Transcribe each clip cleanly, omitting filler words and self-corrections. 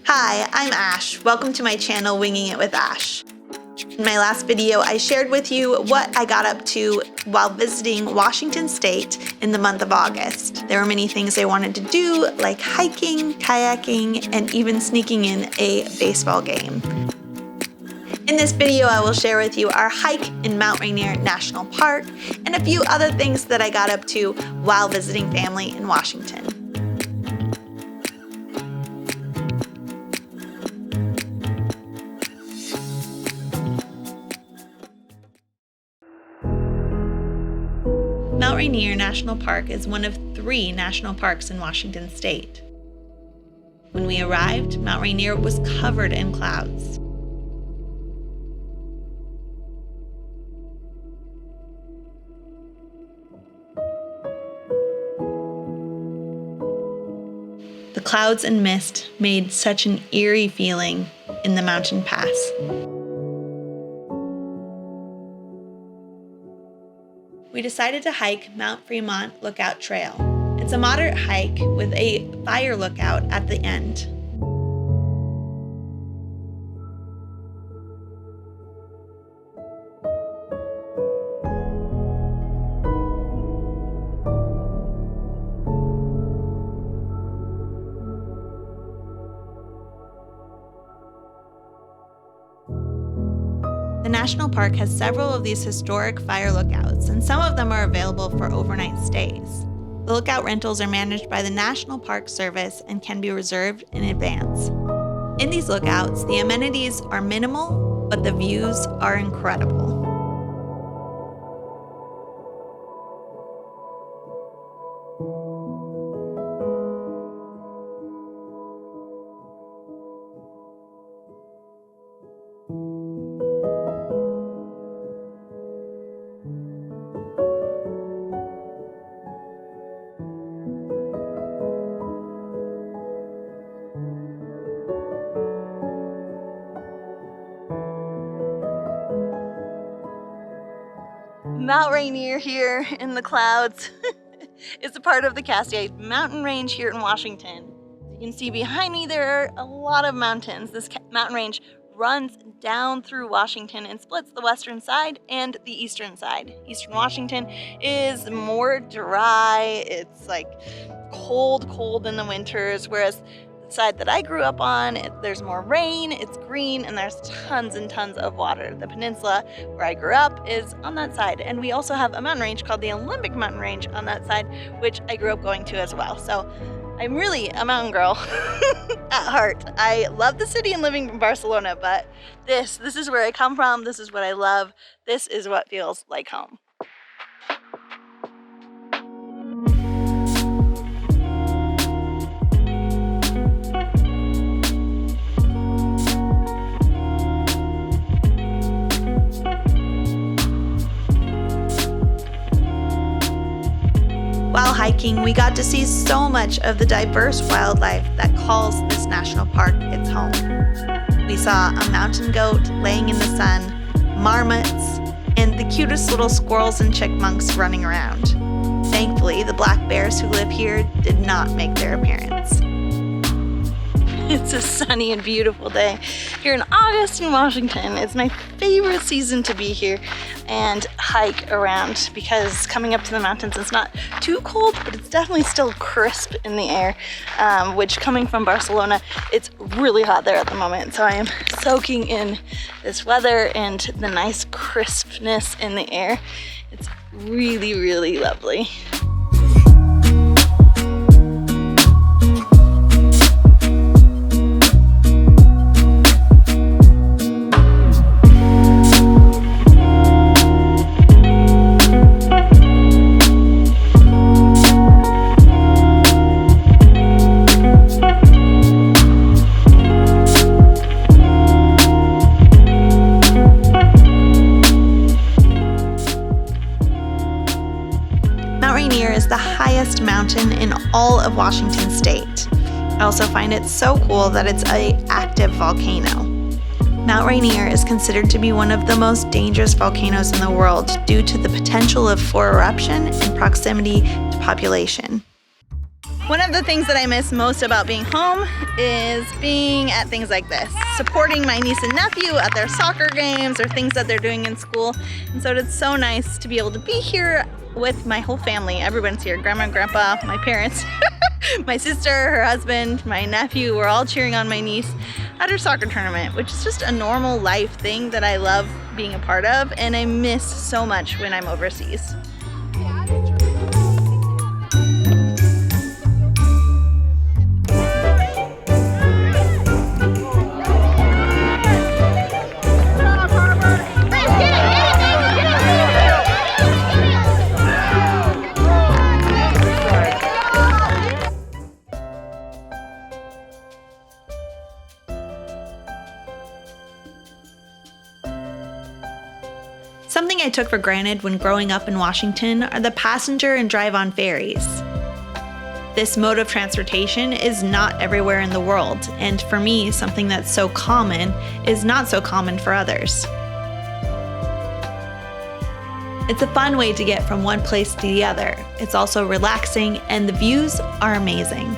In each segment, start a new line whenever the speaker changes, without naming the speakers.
Hi, I'm Ash. Welcome to my channel, Winging It with Ash. In my last video, I shared with you what I got up to while visiting Washington State in the month of August. There were many things I wanted to do, like hiking, kayaking, and even sneaking in a baseball game. In this video, I will share with you our hike in Mount Rainier National Park and a few other things that I got up to while visiting family in Washington. Mount Rainier National Park is one of 3 national parks in Washington State. When we arrived, Mount Rainier was covered in clouds. The clouds and mist made such an eerie feeling in the mountain pass. We decided to hike Mount Fremont Lookout Trail. It's a moderate hike with a fire lookout at the end. The national park has several of these historic fire lookouts, and some of them are available for overnight stays. The lookout rentals are managed by the National Park Service and can be reserved in advance. In these lookouts, the amenities are minimal, but the views are incredible. Mount Rainier here in the clouds is a part of the Cascade Mountain Range here in Washington. You can see behind me there are a lot of mountains. This mountain range runs down through Washington and splits the western side and the eastern side. Eastern Washington is more dry. It's like cold in the winters, whereas the side that I grew up on, there's more rain, it's green, and there's tons and tons of water. The peninsula where I grew up is on that side, and we also have a mountain range called the Olympic Mountain Range on that side, which I grew up going to as well. So I'm really a mountain girl at heart. I love the city and living in Barcelona, but this is where I come from. This is what I love. This is what feels like home. While hiking, we got to see so much of the diverse wildlife that calls this national park its home. We saw a mountain goat laying in the sun, marmots, and the cutest little squirrels and chipmunks running around. Thankfully, the black bears who live here did not make their appearance. It's a sunny and beautiful day here in August in Washington. It's my favorite season to be here and hike around because coming up to the mountains, it's not too cold, but it's definitely still crisp in the air, which coming from Barcelona, it's really hot there at the moment. So I am soaking in this weather and the nice crispness in the air. It's really, really lovely. Mount Rainier is the highest mountain in all of Washington State. I also find it so cool that it's an active volcano. Mount Rainier is considered to be one of the most dangerous volcanoes in the world due to the potential for eruption and proximity to population. One of the things that I miss most about being home is being at things like this, supporting my niece and nephew at their soccer games or things that they're doing in school. And so it's so nice to be able to be here with my whole family. Everyone's here, grandma and grandpa, my parents, my sister, her husband, my nephew. We're all cheering on my niece at her soccer tournament, which is just a normal life thing that I love being a part of and I miss so much when I'm overseas. Something I took for granted when growing up in Washington are the passenger and drive-on ferries. This mode of transportation is not everywhere in the world, and for me, something that's so common is not so common for others. It's a fun way to get from one place to the other. It's also relaxing, and the views are amazing.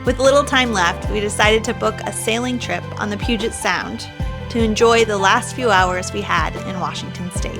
With little time left, we decided to book a sailing trip on the Puget Sound to enjoy the last few hours we had in Washington State.